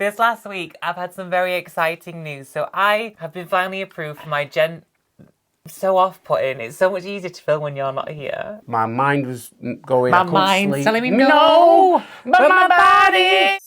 This last week, I've had some very exciting news. So I have been finally approved for my so off-putting. It's so much easier to film when you're not here. My mind was going. My mind's telling me no, but my body.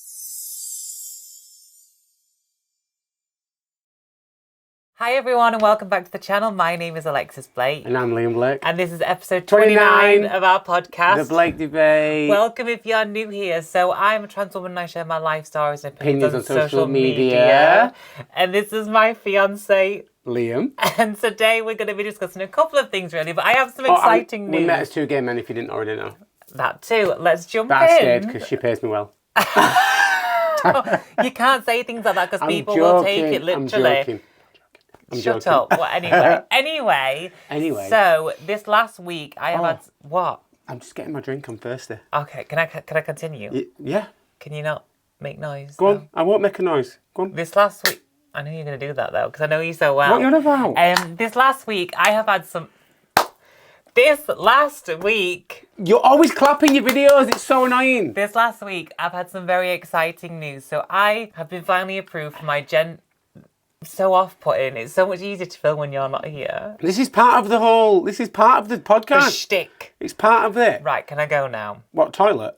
Hi everyone and welcome back to the channel. My name is Alexis Blake. And I'm Liam Blake. And this is episode 29 of our podcast. The Blake Debate. Welcome if you're new here. So I'm a trans woman and I share my life stories and opinions on social media. And this is my fiancé, Liam. And today we're going to be discussing a couple of things really, but I have some exciting news. We met as two gay men if you didn't already know. That too. Let's jump in. That's scared because she pays me well. You can't say things like that because people will take it literally. I'm Shut joking. up. Well, anyway. So this last week I have had what? I'm just getting my drink. I'm thirsty. Okay. Can I continue? Yeah. Can you not make noise? Go on. I won't make a noise. Go on. This last week, I know you're going to do that though because I know you so well. What are you on about? This last week I have had some. This last week. You're always clapping your videos. It's so annoying. This last week I've had some very exciting news. So I have been finally approved for my so off-putting. It's so much easier to film when you're not here. This is part of the whole. This is part of the podcast. The shtick. It's part of it. Right, can I go now? What, toilet?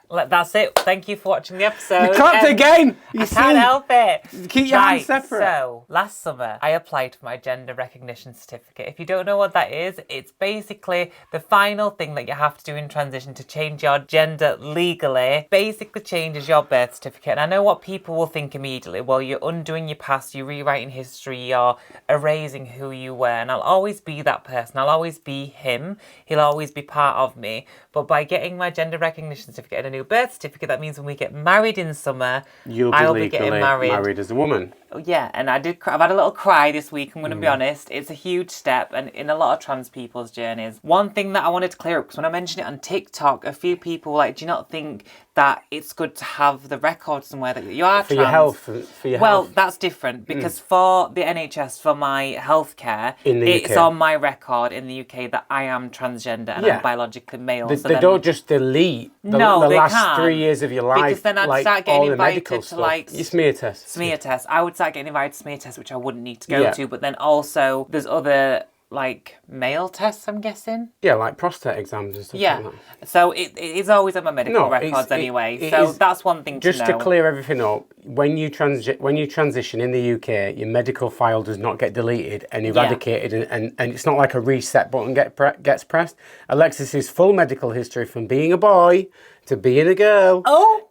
That's it. Thank you for watching the episode. You clapped again. I can't help it. Keep your hands separate. So, last summer, I applied for my gender recognition certificate. If you don't know what that is, it's basically the final thing that you have to do in transition to change your gender legally. Basically changes your birth certificate. And I know what people will think immediately. Well, you're undoing your past, you're rewriting history, you're erasing who you were. And I'll always be that person. I'll always be him. He'll always be part of me. But by getting my gender recognition certificate and a new birth certificate, that means when we get married in summer, I'll be getting married as a woman. Yeah, and I've had a little cry this week, I'm going to be honest. It's a huge step and in a lot of trans people's journeys. One thing that I wanted to clear up, because when I mentioned it on TikTok, a few people were like, do you not think that it's good to have the record somewhere that you are for trans? Your health, for your well, health. That's different because for the NHS, for my healthcare, it's UK. on my record in the UK that I am transgender and I'm biologically male. They don't just delete the last 3 years of your life. Because then I'd start getting invited to your smear tests. Smear tests. I would start getting invited to smear tests, which I wouldn't need to go to. But then also there's other male tests, I'm guessing. Yeah, like prostate exams and stuff like that. So it is always on my medical records anyway. So that's one thing to know. Just to clear everything up, when you transition in the UK, your medical file does not get deleted and eradicated, and it's not like a reset button gets pressed. Alexis's full medical history from being a boy to being a girl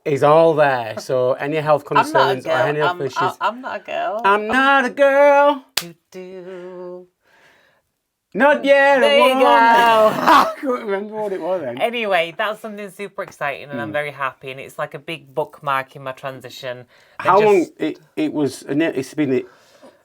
is all there. So any health concerns or any health issues. I'm not a girl. I'm not a girl. Not yet. There you go. I couldn't remember what it was then. Anyway, that's something super exciting and I'm very happy, and it's like a big bookmark in my transition. How long it was? It's been.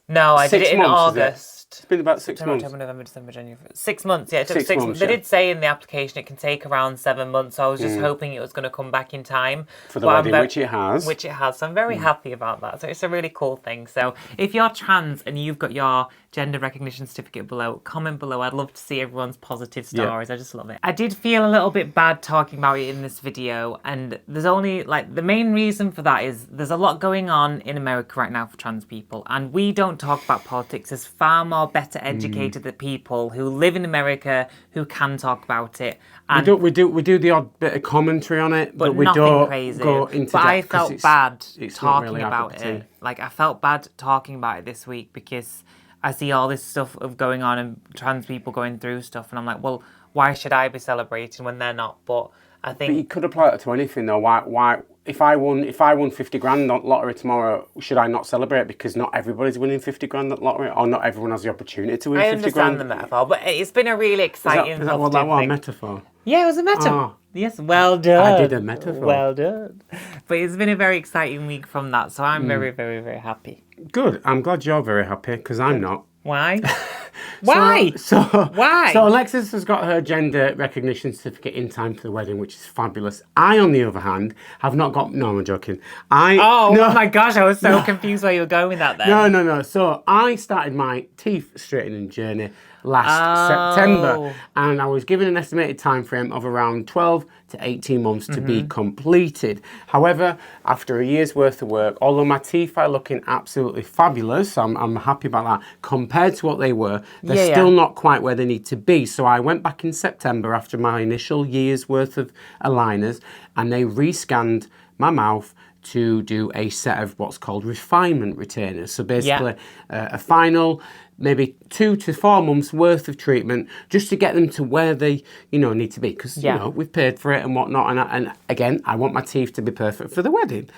No, I did it in August. It's been about 6 months. October, November, December, January. 6 months, yeah. It took 6 months. They yeah. did say in the application it can take around 7 months, so I was just hoping it was going to come back in time. For the wedding, which it has. Which it has, so I'm very happy about that. So it's a really cool thing. So if you're trans and you've got your gender recognition certificate below, comment below. I'd love to see everyone's positive stories. I just love it. I did feel a little bit bad talking about it in this video, and there's only, the main reason for that is there's a lot going on in America right now for trans people, and we don't talk about politics. There's far more better educated people who live in America who can talk about it. And we do the odd bit of commentary on it, but we don't crazy. Go into But depth. I felt bad talking really about it. I felt bad talking about it this week because I see all this stuff of going on and trans people going through stuff, and I'm like, well, why should I be celebrating when they're not? But I think you could apply it to anything though. Why? If I won 50 grand lottery tomorrow, should I not celebrate because not everybody's winning 50 grand at lottery, or not everyone has the opportunity to win 50 grand? I understand the metaphor, but it's been a really exciting. Is that what a metaphor? Yeah, it was a metaphor. Yes, well done. I did a metaphor. Well done. But it's been a very exciting week from that, so I'm very, very, very happy. Good. I'm glad you're very happy because I'm not. Why? Why? Why? So Alexis has got her gender recognition certificate in time for the wedding, which is fabulous. I, on the other hand, have not got... No, I'm joking. Oh my gosh, I was so confused where you were going with that then. No. So I started my teeth straightening journey last September, and I was given an estimated time frame of around 12 to 18 months to be completed. However, after a year's worth of work, although my teeth are looking absolutely fabulous, I'm happy about that, compared to what they were, they're still not quite where they need to be. So I went back in September after my initial year's worth of aligners, and they rescanned my mouth to do a set of what's called refinement retainers. So basically a final maybe 2 to 4 months worth of treatment just to get them to where they need to be, because we've paid for it and whatnot, and again, I want my teeth to be perfect for the wedding.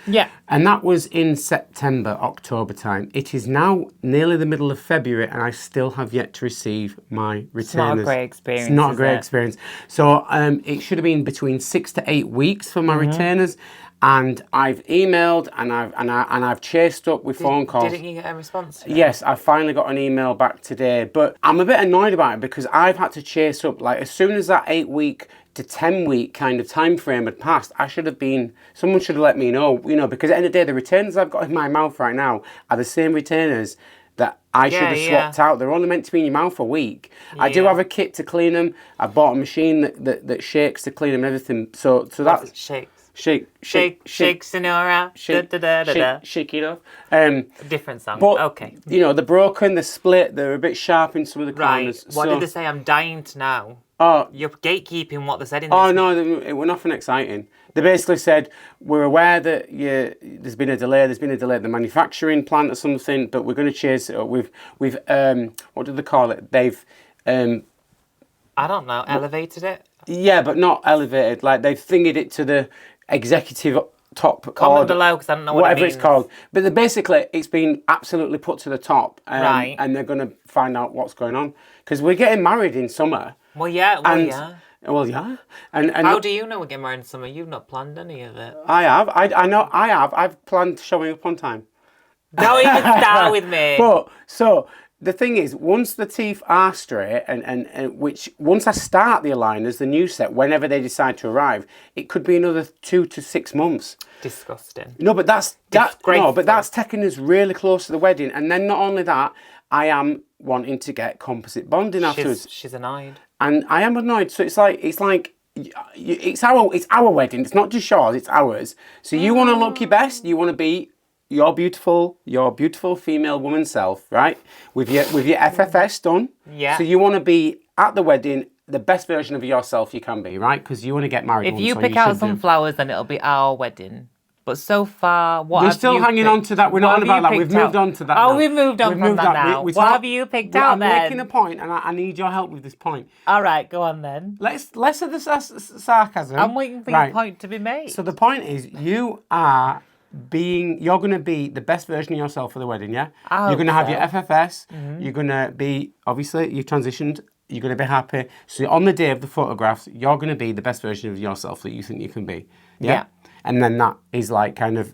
And that was in September, October time. It is now nearly the middle of February and I still have yet to receive my retainers. It's not a great experience. It's not a great experience. So it should have been between 6 to 8 weeks for my retainers. And I've emailed and I've chased up with phone calls. Didn't you get a response to that? Yes, I finally got an email back today, but I'm a bit annoyed about it because I've had to chase up. Like, as soon as that 8-week to 10-week kind of time frame had passed, someone should have let me know, because at the end of the day, the retainers I've got in my mouth right now are the same retainers that I should have swapped out. They're only meant to be in your mouth a week. I do have a kit to clean them. I bought a machine that shakes to clean them and everything. So that's... Shake, Sonora. Shake it off. Different song. But, okay. They're broken, they're split, they're a bit sharp in some of the corners. What did they say? I'm dying to know. You're gatekeeping what they said in this. Oh, no, it was nothing exciting. They basically said, we're aware that there's been a delay at the manufacturing plant or something, but we're going to chase it up. We've what do they call it? They've... I don't know, elevated it? Yeah, but not elevated. Like, they've thingied it to the executive top comment below, because I don't know whatever it's called. But basically, it's been absolutely put to the top, and they're going to find out what's going on, because we're getting married in summer. Well, yeah. And how do you know we're getting married in summer? You've not planned any of it. I have. I know. I have. I've planned showing up on time. Don't even start with me. But so. The thing is, once the teeth are straight, and once I start the aligners, the new set, whenever they decide to arrive, it could be another 2 to 6 months. Disgusting. No, but that's taking us really close to the wedding, and then not only that, I am wanting to get composite bonding afterwards. She's annoyed, and I am annoyed. So it's our wedding. It's not just yours; it's ours. So you want to look your best. You want to be your beautiful female woman self, right? With your FFS done. Yeah. So you want to be at the wedding the best version of yourself you can be, right? Because you want to get married. If you pick out some flowers, then it'll be our wedding. But so far, we're still hanging on to that. We're not on about that. We've moved on to that. Oh, we've moved on from that now. What have you picked out then? I'm making a point, and I need your help with this point. All right, go on then. Less of the sarcasm. I'm waiting for your point to be made. So the point is, you're going to be the best version of yourself for the wedding, yeah? You're going to have your FFS. You're going to be, obviously, you've transitioned. You're going to be happy. So on the day of the photographs, you're going to be the best version of yourself that you think you can be. Yeah. And then that is like kind of,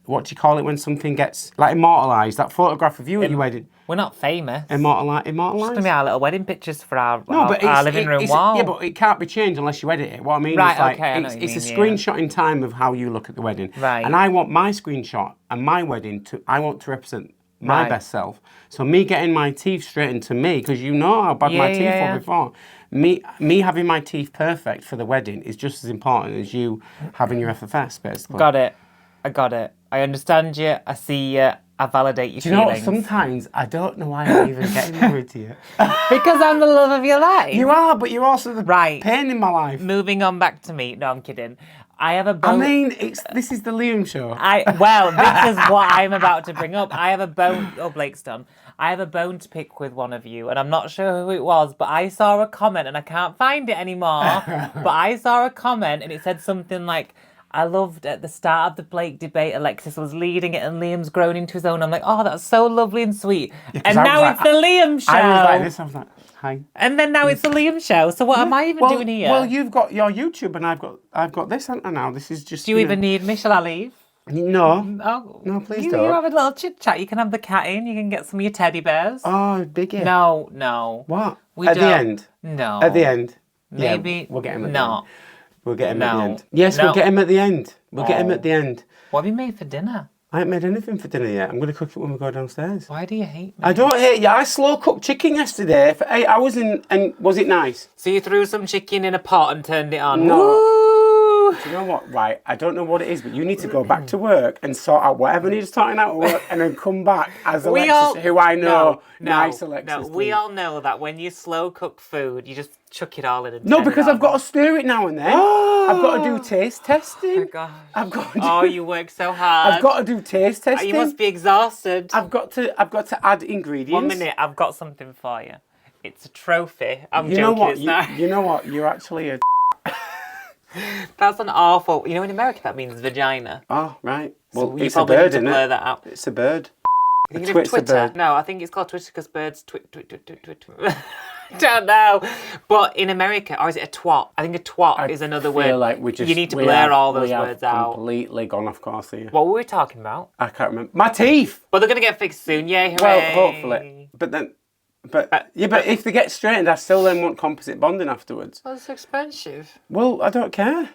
what do you call it when something gets, like, immortalised? That photograph of you at your wedding. We're not famous. Immortalised? It's going to be our little wedding pictures for our living room wall. Yeah, but it can't be changed unless you edit it. What I mean is, like, it's a screenshot in time of how you look at the wedding. Right. And I want my screenshot and my wedding I want to represent my best self. So me getting my teeth straightened to me, because you know how bad my teeth were before. Me having my teeth perfect for the wedding is just as important as you having your FFS, basically. Got it. I got it. I understand you. I see you. I validate your feelings. Do you know what? Sometimes I don't know why I'm even getting married to you. Because I'm the love of your life. You are, but you're also the pain in my life. Moving on back to me. No, I'm kidding. I have a bone. I mean, this is the Liam show. This is what I'm about to bring up. I have a bone. Oh, Blake's done. I have a bone to pick with one of you, and I'm not sure who it was, but I saw a comment, and I can't find it anymore. But I saw a comment, and it said something like, I loved at the start of the Blake debate, Alexis was leading it and Liam's grown into his own. I'm like, oh, that's so lovely and sweet. Yeah, and now it's the Liam show. I was like this, I was like, hi. And then now it's the Liam show. So what am I even doing here? Well, you've got your YouTube and I've got this, haven't I now? This is just... Do you even need me? Shall I leave? No. Oh, No, please you don't. have a little chit chat. You can have the cat in. You can get some of your teddy bears. Oh, biggie. No. What? We At the don't. end? No. At the end? Maybe Yeah, we'll get him at the end. not. We'll get him at the No. end. Yes, No. we'll get him at the end. We'll get him Oh. at the end. What have you made for dinner? I haven't made anything for dinner yet. I'm going to cook it when we go downstairs. Why do you hate me? I don't hate you. I slow cooked chicken yesterday for 8 hours and was it nice? So you threw some chicken in a pot and turned it on? No. Woo! Do you know what? Right, I don't know what it is, but you need to go back to work and sort out whatever needs sorting out at work and then come back as Alexis, who I know. Nice Alexis. No, we all know that when you slow cook food, you just chuck it all in and No, turn it because on. I've got to stir it now and then. I've got to do taste testing. Oh my gosh. I've got to do, Oh, you work so hard. I've got to do taste testing. You must be exhausted. I've got to add ingredients. 1 minute, I've got something for you. It's a trophy. I'm You joking. know what? It's not. You know what? You're actually a. That's an awful. You know, in America that means vagina. Oh right. Well, So you it's a probably bird, need to isn't blur it? that out. It's a bird. You think A of twit's a Twitter? bird. No, I think it's called Twitter because birds twit. Don't know. But in America, or is it a twat? I think a twat is another I word. feel like we just, you need to we blur have- all those we have words out. Completely gone off course here. What were we talking about? I can't remember. My teeth. But they're going to get fixed soon. Yay, Well, hooray. hopefully. But if they get straightened, I still then want composite bonding afterwards. Well, it's expensive. Well, I don't care.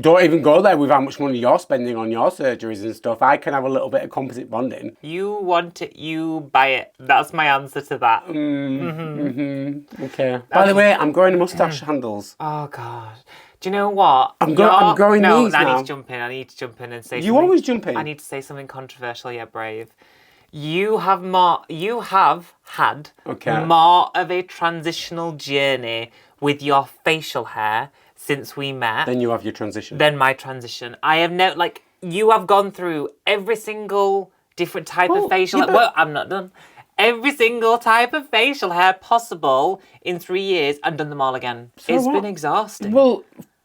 Don't even go there with how much money you're spending on your surgeries and stuff. I can have a little bit of composite bonding. You want it, you buy it. That's my answer to that. Okay. By the way, I'm growing moustache handles. Oh, God. Do you know what? I'm growing no, these I now. need to jump in. I need to jump in and say You something. always jump in. I need to say something controversial yet brave. You have had Okay. more of a transitional journey with your facial hair since we met Then you have your transition. than my transition. I have you have gone through every single different type Well, of facial yeah, hair. Well, I'm not done. Every single type of facial hair possible in 3 years and done them all again. It's what? been exhausting. Well,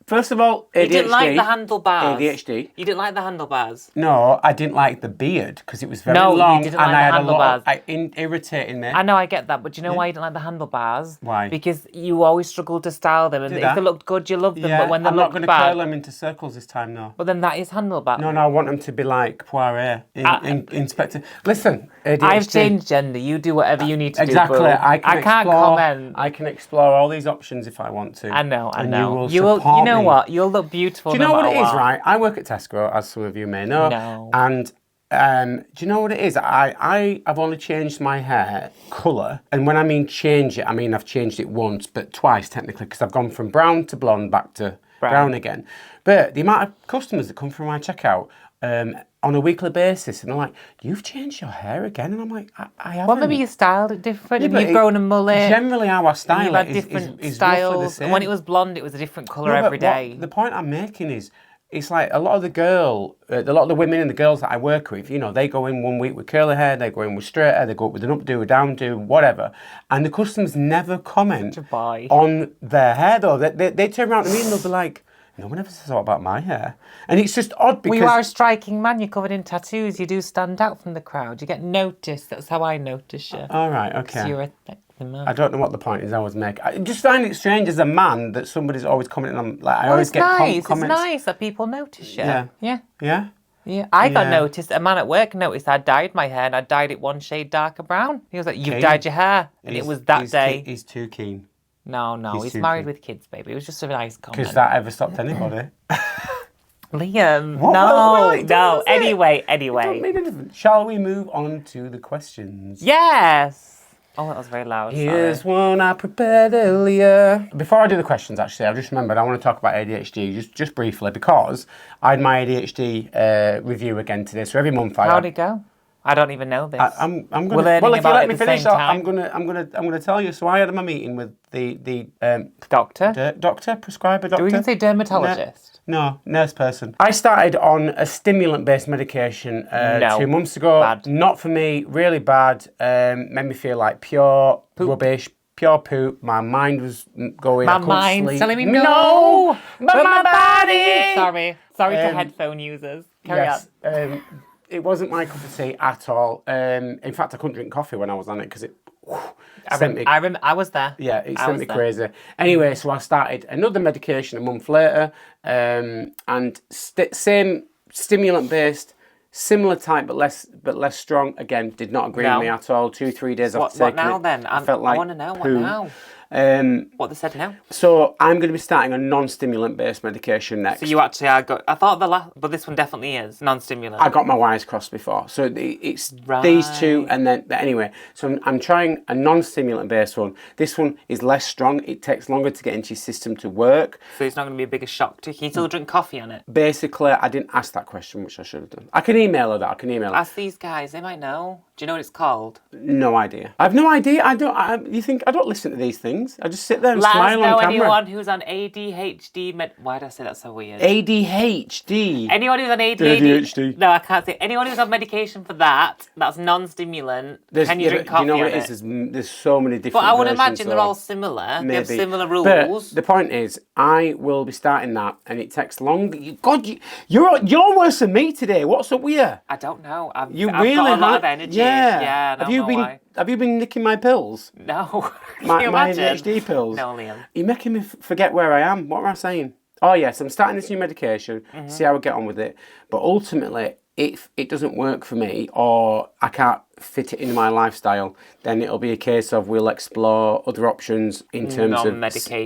first of all, ADHD. You didn't like the handlebars. ADHD. You didn't like the handlebars. No, I didn't like the beard because it was very No, you long didn't and like I the had a lot handlebars. irritating me. I know, I get that, but do you know why you didn't like the handlebars? Why? Because you always struggled to style them, and Did if I? they looked good, you loved them, Yeah, but when they I'm not looked going to bad, curl them into circles this time, no. but then that is handlebar. No, I want them to be like Poirot, Inspector. Listen, ADHD. I've changed gender. You do whatever you need to Exactly. do. Boo. I can't explore, comment. I can explore all these options if I want to. I know. And You will. support You know me. what? You'll look beautiful. Do you know no what it matter is, right? I work at Tesco, as some of you may know. No. And do you know what it is? I've only changed my hair colour. And when I mean change it, I mean I've changed it once, but twice technically, because I've gone from brown to blonde back to brown again. But the amount of customers that come through my checkout on a weekly basis, and they're like, "You've changed your hair again," and I'm like, "I haven't." Well, maybe you styled it different. Yeah, and but you've grown a mullet. Generally, our style You've had is different roughly the styles. same. And when it was blonde, it was a different colour No, but every day. the point I'm making is, it's like a lot of the women and the girls that I work with, you know, they go in 1 week with curly hair, they go in with straight hair, they go up with an updo, a downdo, whatever, and the customers never comment Goodbye. on their hair though. They turn around to me and they'll be like, "No one ever says that about my hair," and it's just odd because Well, you are a striking man. You're covered in tattoos. You do stand out from the crowd. You get noticed. That's how I notice you. All right, okay. So you're a sexy man. I don't know what the point is I was making. I just find it strange as a man that somebody's always commenting on, like, I always It's get nice. comments. It's nice that people notice you. Yeah. Yeah. Yeah? Yeah. I got Yeah. noticed. A man at work noticed I dyed my hair and I dyed it one shade darker brown. He was like, "You've Keen. dyed your hair." And it was that day. He's too keen. No, He's he's too married keen. with kids, baby. It was just a nice comment. Because that ever stopped anybody. Liam, What? no, Right, no. that's it. Don't Anyway. mean anything. Shall we move on to the questions? Yes. Oh, that was very loud. Here's Sorry. one I prepared earlier. Before I do the questions, actually, I've just remembered I want to talk about ADHD just briefly because I had my ADHD review again today. So every month How'd it go? I don't even know this. I'm gonna. We're learning Well, if you about let it me at the finish, same I'm time. gonna tell you. So I had my meeting with the Doctor? doctor, prescriber doctor. Do we even say dermatologist? No, nurse person. I started on a stimulant-based medication No. 2 months ago. Bad. Not for me. Really bad. Made me feel like pure rubbish, pure poop. My mind was going. My I couldn't mind's sleep. telling me no, but my body. Sorry to headphone users. Carry on. It wasn't my cup of tea at all. In fact, I couldn't drink coffee when I was on it because it sent me. I was there. Yeah, it I sent was me there. crazy. Anyway, so I started another medication a month later, and same stimulant based, similar type but less strong. Again, did not agree with me at all. 2-3 days after taking What now it, then? I felt like I want to know. What poo. now? What they said now? So I'm going to be starting a non-stimulant based medication next. So you actually are I thought but this one definitely is non-stimulant. I got my wires crossed before. So it's these two, and then anyway. So I'm trying a non-stimulant based one. This one is less strong. It takes longer to get into your system to work. So it's not going to be a bigger shock to you. Can you still drink coffee on it? Basically, I didn't ask that question, which I should have done. I can email her that. I can email her. Ask these guys. They might know. Do you know what it's called? No idea. I have no idea. You think I don't listen to these things? I just sit there and smile on camera. Let us know anyone who's on ADHD. Why did I say that so weird? ADHD. Anyone who's on ADHD. No, I can't say. Anyone who's on medication for that, that's non-stimulant. Can you drink coffee? Do you know what it is? There's so many different. But I would imagine they're all similar. Maybe. They have similar rules. But the point is, I will be starting that, and it takes longer. You're worse than me today. What's up with you? I don't know. I've really got a lot of energy. Yeah. I don't know why. Have you been nicking my pills? No. My ADHD pills? No, Liam. You're making me forget where I am. What am I saying? Oh, yes, I'm starting this new medication, see how I get on with it. But ultimately, if it doesn't work for me or I can't fit it into my lifestyle, then it'll be a case of we'll explore other options in terms of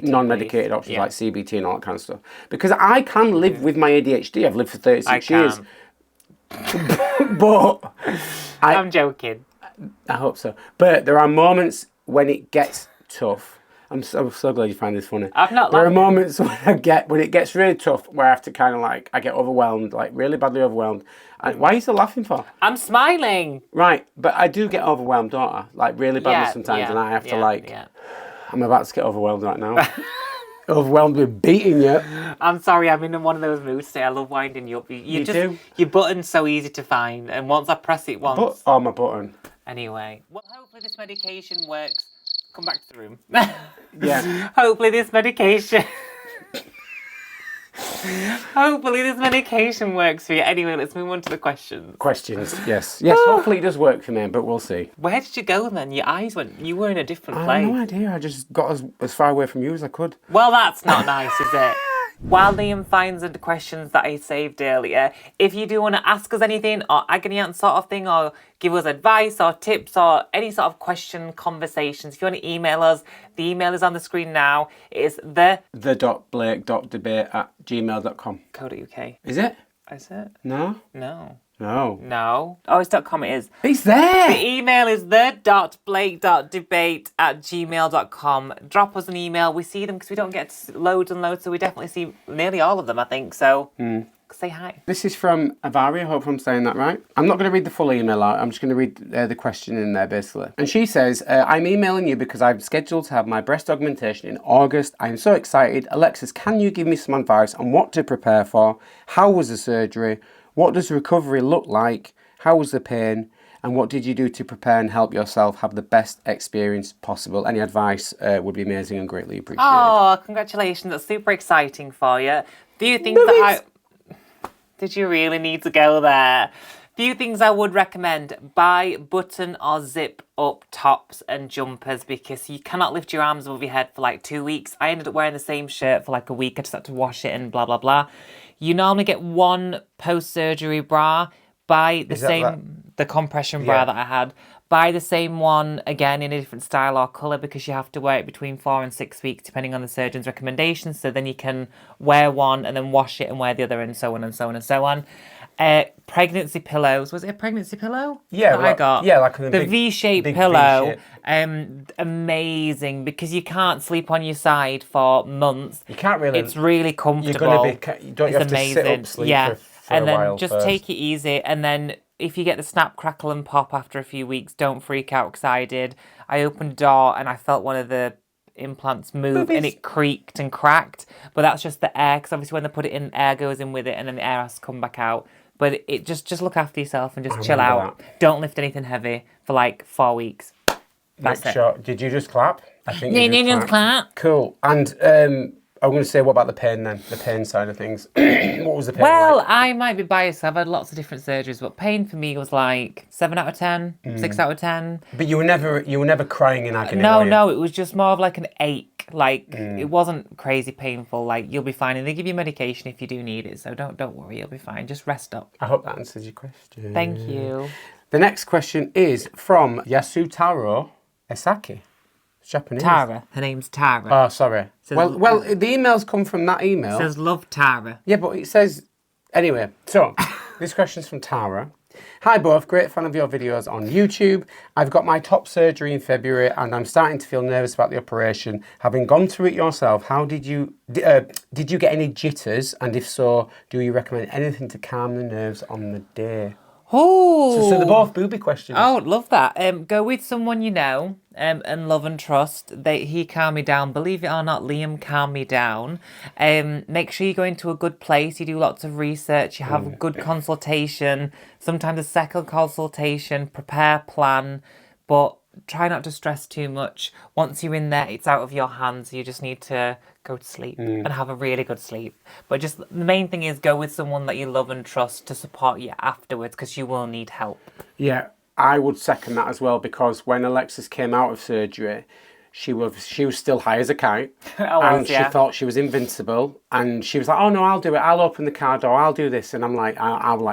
non-medicated options like CBT and all that kind of stuff. Because I can live with my ADHD. I've lived for 36 years. But I'm joking. I hope so. But there are moments when it gets tough. I'm so glad you find this funny. There are moments when it gets really tough where I have to kind of I get overwhelmed, like really badly overwhelmed. And why are you still laughing for? I'm smiling. Right, but I do get overwhelmed, don't I? Like really badly sometimes, and I have to I'm about to get overwhelmed right now. Overwhelmed with beating you. I'm sorry, I'm in one of those moods today. I love winding you up. You do? Your button's so easy to find, and once I press it once... my button. Anyway. Well, hopefully this medication works. Come back to the room. Yeah. Hopefully this medication... Hopefully this medication works for you. Anyway, let's move on to the questions. Questions, yes. Yes, hopefully it does work for me, but we'll see. Where did you go then? Your eyes went... You were in a different place. I have no idea. I just got as far away from you as I could. Well, that's not nice, is it? While Liam finds the questions that I saved earlier, if you do want to ask us anything or agony aunt sort of thing or give us advice or tips or any sort of question, conversations, if you want to email us, the email is on the screen now. It is the.blake.debate@gmail.com. .co.uk. Is it? Is it? No? No. No. No. Oh, it's .com it is. It's there! The email is the.blake.debate@gmail.com. Drop us an email. We see them because we don't get loads and loads, so we definitely see nearly all of them, I think. So, say hi. This is from Avari. I hope I'm saying that right. I'm not going to read the full email out. I'm just going to read the question in there, basically. And she says, I'm emailing you because I'm scheduled to have my breast augmentation in August. I am so excited. Alexis, can you give me some advice on what to prepare for? How was the surgery? What does recovery look like? How was the pain? And what did you do to prepare and help yourself have the best experience possible? Any advice would be amazing and greatly appreciated. Oh, congratulations. That's super exciting for you. Few things Did you really need to go there? Few things I would recommend. Buy button or zip up tops and jumpers because you cannot lift your arms above your head for 2 weeks. I ended up wearing the same shirt for a week. I just had to wash it and blah, blah, blah. You normally get one post-surgery bra. Buy the compression bra that I had. Buy the same one, again, in a different style or colour because you have to wear it between 4 and 6 weeks depending on the surgeon's recommendations. So then you can wear one and then wash it and wear the other and so on and so on and so on. Pregnancy pillows. Was it a pregnancy pillow? Yeah, I got. Yeah, the V-shaped pillow. Amazing because you can't sleep on your side for months. You can't really. It's really comfortable. You don't have to sit up, sleep for and a then while just first. take it easy. And then if you get the snap, crackle, and pop after a few weeks, don't freak out because I did. I opened the door and I felt one of the implants move and it creaked and cracked. But that's just the air because obviously when they put it in, air goes in with it and then the air has to come back out. But it just look after yourself and just chill out. Don't lift anything heavy for 4 weeks. That's it. Did you just clap? I think you just clap. Cool. And I'm going to say, what about the pain then? The pain side of things. What was the pain Well, like? I might be biased. I've had lots of different surgeries, but pain for me was like 7 out of 10, 6 out of 10. But you were never crying in agony. No, were you? no, it was just more of like an ache. Like it wasn't crazy painful. Like you'll be fine, and they give you medication if you do need it. So don't worry, you'll be fine. Just rest up. I hope that answers your question. Thank you. The next question is from Yasutaro Esaki. It's Japanese. Tara. Her name's Tara. Oh, sorry. Well, the emails come from that email. It says love Tara. Yeah, but it says... Anyway, so, this question's from Tara. Hi both, great fan of your videos on YouTube. I've got my top surgery in February and I'm starting to feel nervous about the operation. Having gone through it yourself, how did you get any jitters? And if so, do you recommend anything to calm the nerves on the day? Oh, So they're both booby questions. Oh, love that. Go with someone you know and love and trust. He calmed me down. Believe it or not, Liam calmed me down. Make sure you go into a good place. You do lots of research. You have a good consultation. Sometimes a second consultation. Prepare, plan, but try not to stress too much. Once you're in there, it's out of your hands. You just need to go to sleep and have a really good sleep. But just the main thing is go with someone that you love and trust to support you afterwards, because you will need help. Yeah, I would second that as well, because when Alexis came out of surgery, she was still high as a kite, she thought she was invincible, and she was like, "Oh no, I'll do it. I'll open the car door. I'll do this." And I'm like,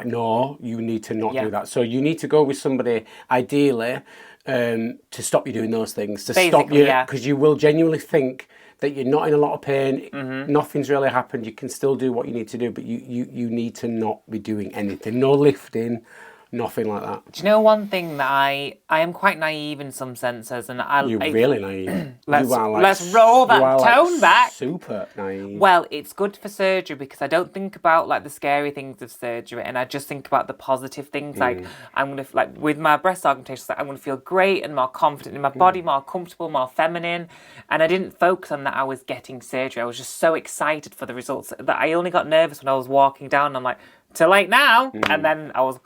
"No, you need to not do that." So you need to go with somebody, ideally, to stop you doing those things, to stop you, because you will genuinely think that you're not in a lot of pain, nothing's really happened, you can still do what you need to do, but you need to not be doing anything. No lifting, nothing like that. Do you know one thing that I am quite naive in some senses, and You're really naive. Let's roll that tone back. Super naive. Well, it's good for surgery because I don't think about like the scary things of surgery, and I just think about the positive things. Like I'm gonna with my breast augmentation, I'm gonna feel great and more confident in my body, more comfortable, more feminine. And I didn't focus on that I was getting surgery. I was just so excited for the results that I only got nervous when I was walking down. And I'm like, too late now, and then I was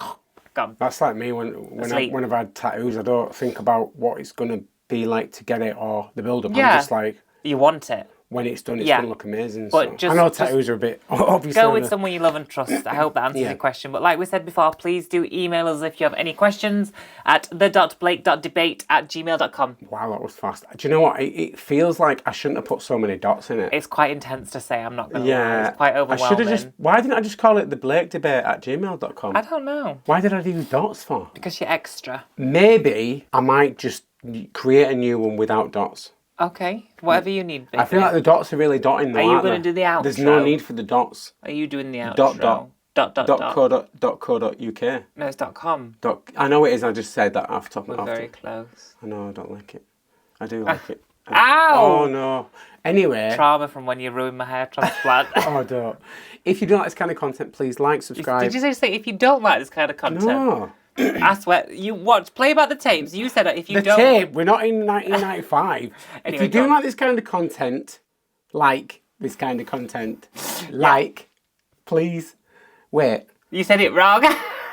gone. That's like me when I've had tattoos. I don't think about what it's gonna be like to get it or the build up. Yeah. I'm just like, you want it. When it's done, it's going to look amazing. But I know tattoos are a bit, obviously. Go with someone you love and trust. I hope that answers your question. But like we said before, please do email us if you have any questions at the.blake.debate@gmail.com. Wow, that was fast. Do you know what? It feels like I shouldn't have put so many dots in it. It's quite intense to say, I'm not going to lie. It's quite overwhelming. I should have why didn't I just call it the Blake Debate at gmail.com? I don't know. Why did I do dots for? Because you're extra. Maybe I might just create a new one without dots. Okay, whatever you need, baby. I feel like the dots are really dotting though. Are you going to do the outro? There's no need for the dots. Are you doing the outro? .co.uk. No, it's .com. I know it is, I just said that off the top of my head. We're very close. I know, I don't like it. I do like it. Ow! Oh no. Anyway. Trauma from when you ruined my hair transplant. Oh, don't. If you don't like this kind of content, please like, subscribe. Did you say if you don't like this kind of content? No. I swear, you watch, play about the tapes. You said that if you don't... The tape, we're not in 1995. Anyway, if you do like this kind of content, please, wait. You said it wrong.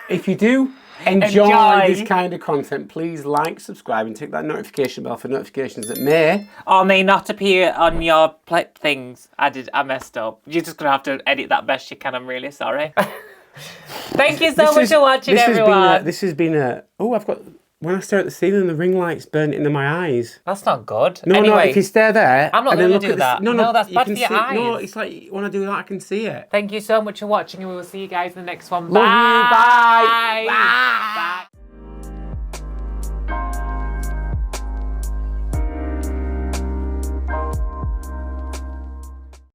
If you do enjoy this kind of content, please like, subscribe, and tick that notification bell for notifications that may or may not appear on your things. I messed up. You're just going to have to edit that best you can. I'm really sorry. Thank you so much for watching, everyone. This has been a... Oh, I've got... When I stare at the ceiling, the ring light's burnt into my eyes. That's not good. No, anyway, no, if you stare there... I'm not going to do that. No, that's bad for your eyes. No, it's like, when I do that, I can see it. Thank you so much for watching, and we will see you guys in the next one. Love you, bye. Bye. Bye.